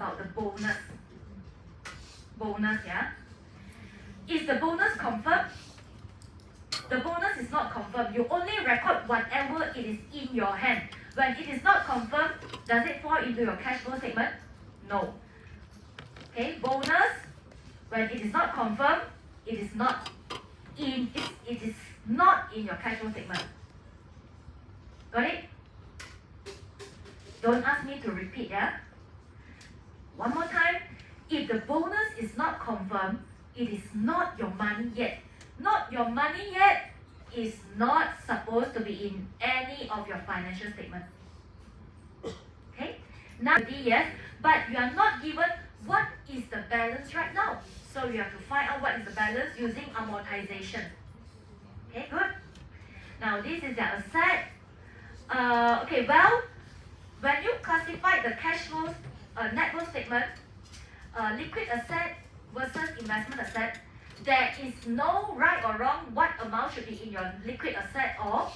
about the bonus. Bonus, yeah? Is the bonus confirmed? The bonus is not confirmed. You only record whatever it is in your hand. When it is not confirmed, does it fall into your cash flow statement? No. Okay, bonus, when it is not confirmed, it is not in your cash flow statement. Got it? Don't ask me to repeat, yeah? One more time. If the bonus is not confirmed, it is not your money yet. Not your money yet is not supposed to be in any of your financial statements. Okay? Now, yes, but you are not given what is the balance right now. So you have to find out what is the balance using amortization. Okay, good. Now this is the asset. Okay, well, when you classify the cash flows, net flow statement, liquid asset versus investment asset, there is no right or wrong what amount should be in your liquid asset or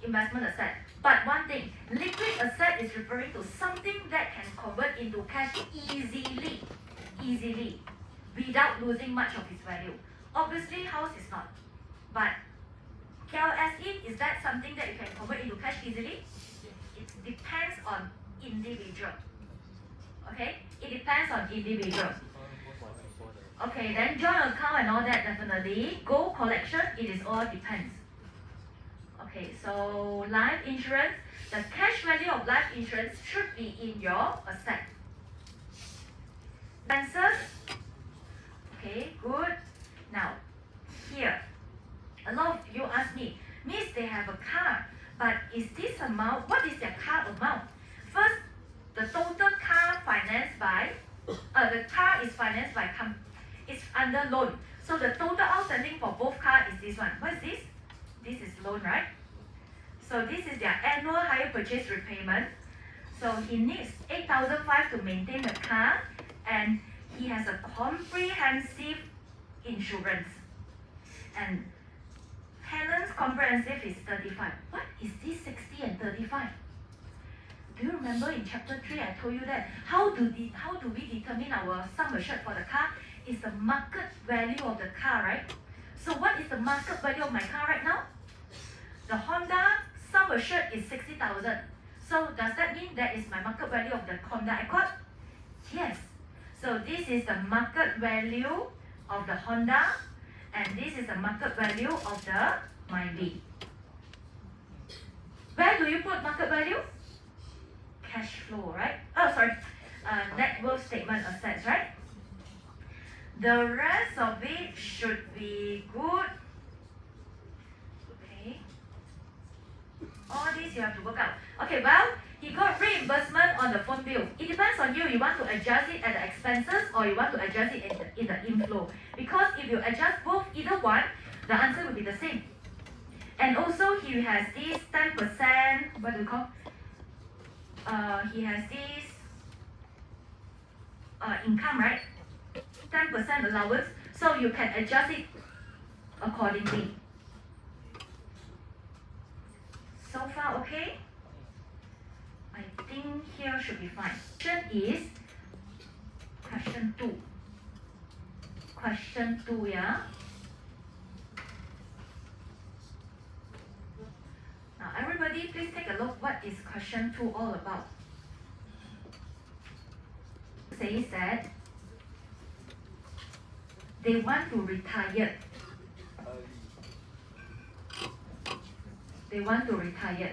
investment asset. But one thing, liquid asset is referring to something that can convert into cash easily, without losing much of its value. Obviously, house is not. But KLSE, is that something that you can convert into cash easily? It depends on individual. Okay? It depends on individual. Okay, then joint account and all that, definitely. Gold collection, it is all depends. Okay, so life insurance, the cash value of life insurance should be in your asset. Expenses, okay, good. Now, here, a lot of you ask me, Miss, they have a car, but is this amount, what is their car amount? First, the total car financed by, the car is financed by, it's under loan. So the total outstanding for both cars is this one. What is this? This is loan, right? So this is their annual hire purchase repayment. So he needs 8,500 to maintain the car, and he has a comprehensive insurance. And Helen's comprehensive is 35. What is this 60 and 35? Do you remember in chapter 3 I told you that how do we determine our sum assured for the car? Is the market value of the car, right? So what is the market value of my car right now? The Honda sum assured is 60,000. So does that mean that is my market value of the Honda Accord? Yes. So this is the market value of the Honda, and this is the market value of the Myvi. Where do you put market value? Cash flow, right? Oh, sorry. Net worth statement assets, right? The rest of it should be good. Okay. All this you have to work out. Okay, well, he got reimbursement on the phone bill. It depends on you. You want to adjust it at the expenses or you want to adjust it in the inflow. Because if you adjust both, either one, the answer will be the same. And also he has this 10%, what do we call? He has this income, right? 10% allowance, so you can adjust it accordingly. So far, okay? I think here should be fine. Question is question 2. Question 2, yeah? Now, everybody, please take a look. What is question 2 all about? It says that they want to retire. They want to retire.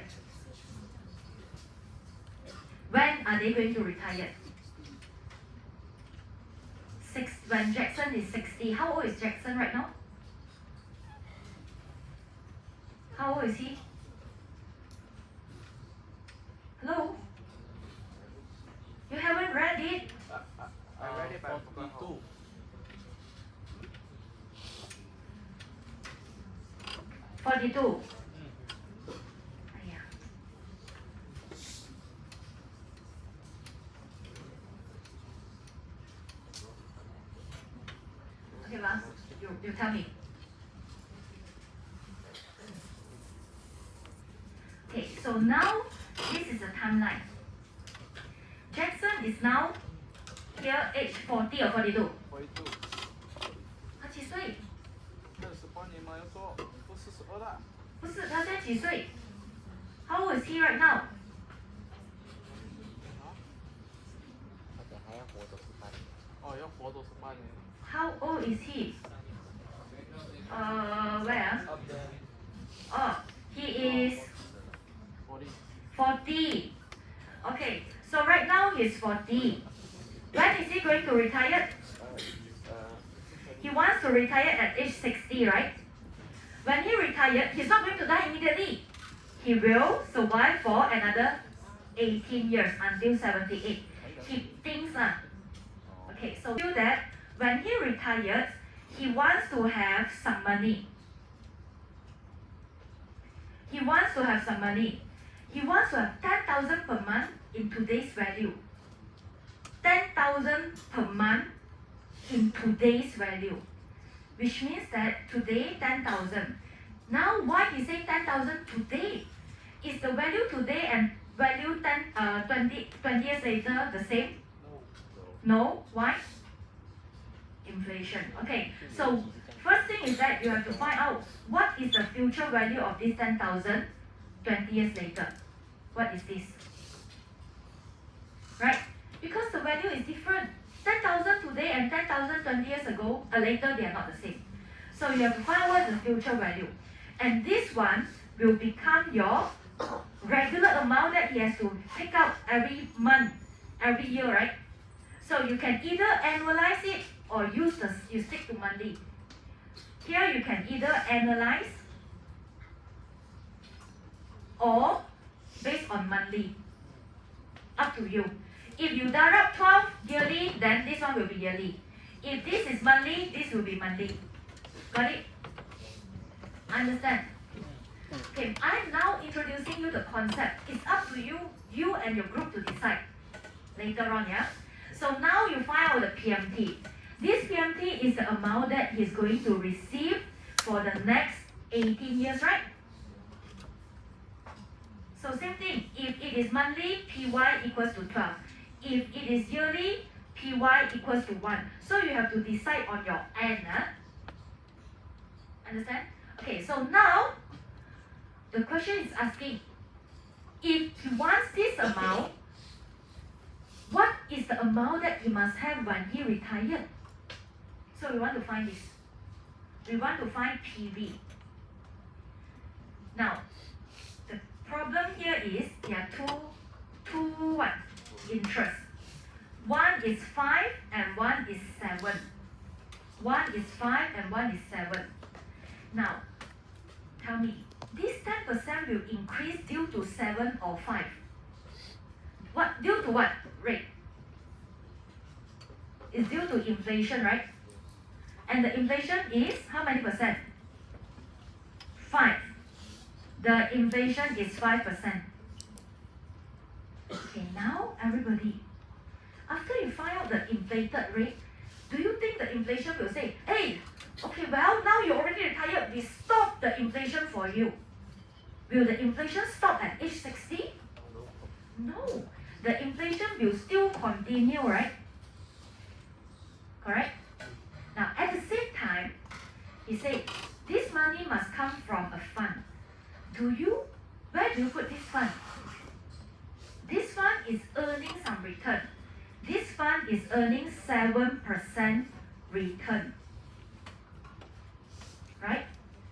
When are they going to retire? When Jackson is 60. How old is Jackson right now? How old is he? Hello? You haven't read it? I read it by 42. $42. Okay, well, you tell me. Okay, so now this is the timeline. Jackson one is now here age 40 or 42? 42。他几岁？还有18年吗？要做不42啦。不是，他现在几岁？How old is he right now? 哦，要活多18年。How old is he? Where? Oh, he is 40. Okay, so right now he's 40. When is he going to retire? He wants to retire at age 60, right? When he retired, he's not going to die immediately. He will survive for another 18 years until 78. He thinks okay, so feel that when he retires, he wants to have some money. He wants to have some money. He wants to have 10,000 per month in today's value. 10,000 per month in today's value. Which means that today 10,000. Now why he say 10,000 today? Is the value today and value 20 years later the same? No. Why? Inflation. Okay, so first thing is that you have to find out what is the future value of this 10,000 20 years later. What is this? Right? Because the value is different. 10,000 today and 10,000 20 years ago, later they are not the same. So you have to find out what is the future value. And this one will become your regular amount that he has to pick out every month, every year, right? So you can either annualize it or you stick to monthly. Here you can either analyze or based on monthly. Up to you. If you direct 12 yearly, then this one will be yearly. If this is monthly, this will be monthly. Got it? Understand? Okay, I'm now introducing you the concept. It's up to you and your group to decide later on, yeah? So now you find out the PMT. This PMT is the amount that he's going to receive for the next 18 years, right? So same thing, if it is monthly, PY equals to 12. If it is yearly, PY equals to 1. So you have to decide on your end. Understand? Okay, so now the question is asking, if he wants this amount, what is the amount that he must have when he retired? So we want to find this. We want to find PV. Now, the problem here is there are two interest. One is 5 and one is 7. One is 5 and one is 7. Now, tell me, this 10% will increase due to 7 or 5? What? Due to what rate? It's due to inflation, right? And the inflation is how many percent? 5. The inflation is 5%. Okay, now everybody, after you find out the inflated rate, do you think the inflation will say, hey, okay, well, now you already retired, we stop the inflation for you. Will the inflation stop at age 60? No. The inflation will still continue, right? Correct? Now, at the same time, he said, this money must come from a fund. Where do you put this fund? This fund is earning some return. This fund is earning 7% return. Right?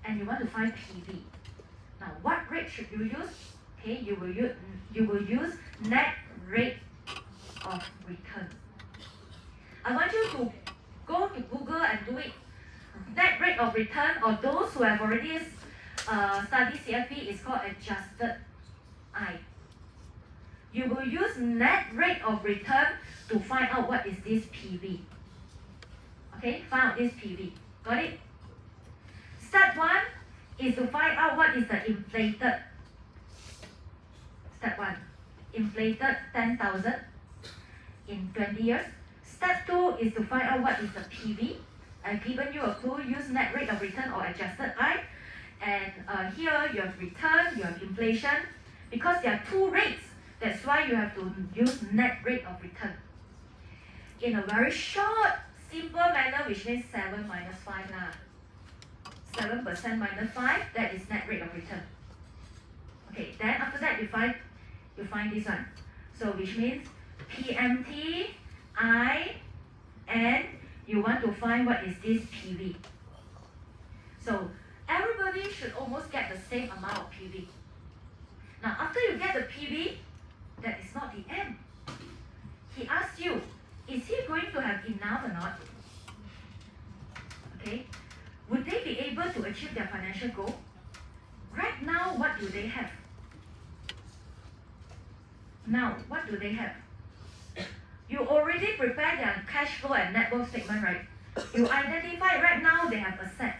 And you want to find PV. Now, what rate should you use? Okay, you will use net rate of return. I want you to go to Google and do it. Net rate of return, or those who have already studied CFP, is called adjusted I. You will use net rate of return to find out what is this PV. Okay, find out this PV. Got it? Step 1 is to find out what is the inflated. Step 1, inflated 10,000 in 20 years. Step 2 is to find out what is the PV. I've given you a clue, use net rate of return or adjusted I. And here you have return, you have inflation. Because there are two rates, that's why you have to use net rate of return. in a very short, simple manner, which means 7 minus 5 lah. 7% minus 5, that is net rate of return. Okay, then after that you find this one. So which means PMT, I, and you want to find what is this PV. So everybody should almost get the same amount of PV. Now after you get the PV, that is not the end. He asks you, is he going to have enough or not? Okay, would they be able to achieve their financial goal? Right now, what do they have? Now, what do they have? You already prepared their cash flow and net worth statement, right? You identify right now they have assets.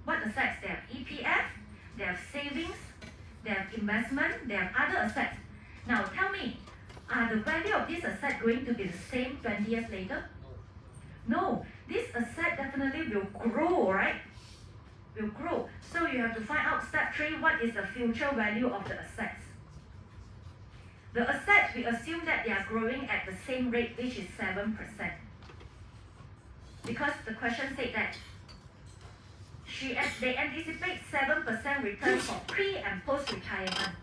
What assets? They have EPF, they have savings, they have investment, they have other assets. Now tell me, are the value of this asset going to be the same 20 years later? No, this asset definitely will grow, right? Will grow. So you have to find out step 3, what is the future value of the assets? The assets, we assume that they are growing at the same rate, which is 7%. Because the question said that they anticipate 7% return for pre and post-retirement.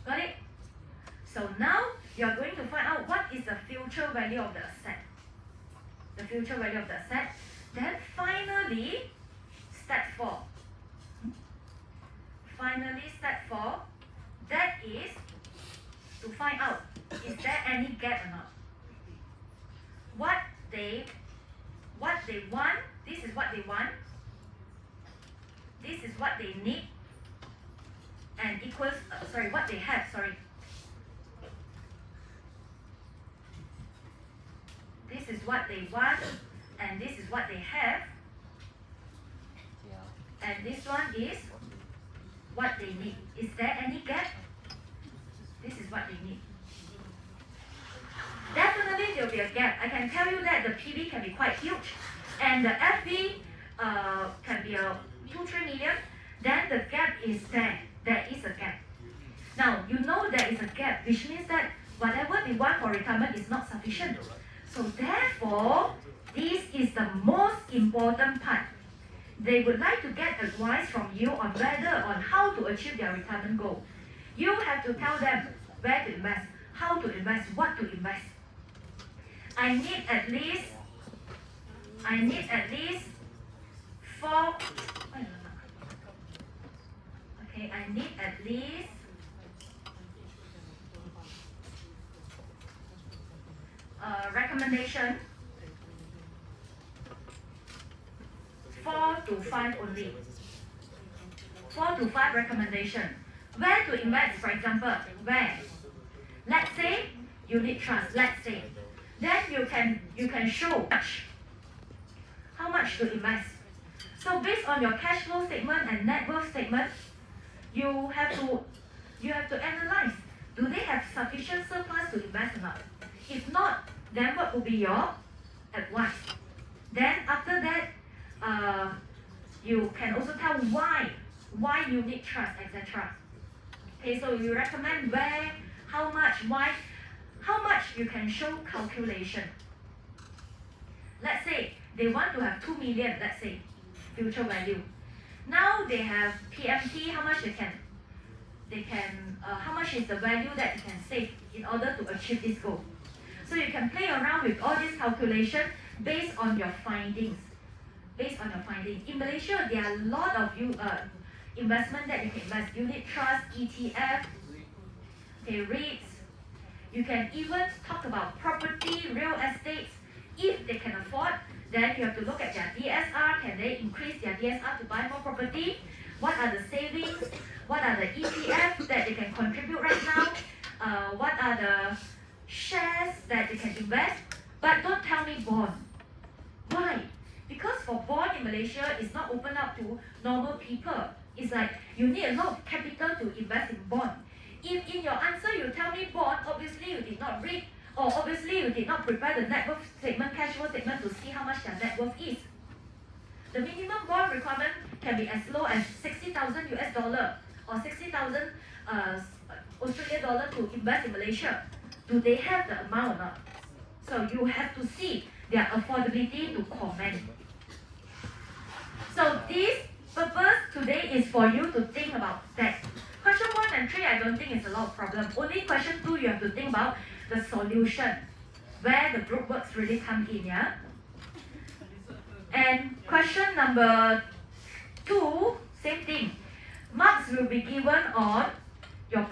Got it? So now you are going to find out what is the future value of the asset. The future value of the asset. Then finally, step 4. Finally, step 4, that is to find out, is there any gap or not? What they want, this is what they want, this is what they need, and equals, what they have, This is what they want, and this is what they have, and this one is what they need. Is there any gap? This is what they need. Definitely there will be a gap. I can tell you that the PV can be quite huge, and the FV can be a 2-3 million. Then the gap is there. There is a gap. Now you know there is a gap, which means that whatever they want for retirement is not sufficient. So therefore, this is the most important part. They would like to get advice from you on how to achieve their retirement goal. You have to tell them where to invest, how to invest, what to invest. I need at least 4. Okay, I need at least recommendation 4 to 5 only. 4 to 5 recommendation. Where to invest, for example, where? Let's say unit trust, let's say. Then you can show how much to invest. So based on your cash flow statement and net worth statement, you have to analyze, do they have sufficient surplus to invest or not? If not, then what will be your advice? Then after that, you can also tell why unit trust, etc. Okay, so you recommend where, how much, why, how much you can show calculation. Let's say they want to have 2 million, let's say, future value. Now they have PMT, how much how much is the value that you can save in order to achieve this goal. So you can play around with all this calculation based on your findings. In Malaysia, there are a lot of investment that you can invest. Unit trust, ETF, okay, REITs. You can even talk about property, real estate. If they can afford, then you have to look at their DSR. Can they increase their DSR to buy more property? What are the savings? What are the EPF that they can contribute right now? What are the shares that they can invest? But don't tell me bond. Why? Because for bond in Malaysia, it's not open up to normal people. It's like you need a lot of capital to invest in bond. If in your answer you tell me bond, obviously you did not read, or obviously you did not prepare the net worth statement, cash flow statement to see how much their net worth is. The minimum bond requirement can be as low as 60,000 US dollar or 60,000 Australian dollar to invest in Malaysia. do they have the amount or not? So you have to see their affordability to comment. So this purpose today is for you to think about that. Question 1 and 3, I don't think it's a lot of problem. Only question 2, you have to think about the solution, where the group works really come in, yeah? And question number 2, same thing. Marks will be given on your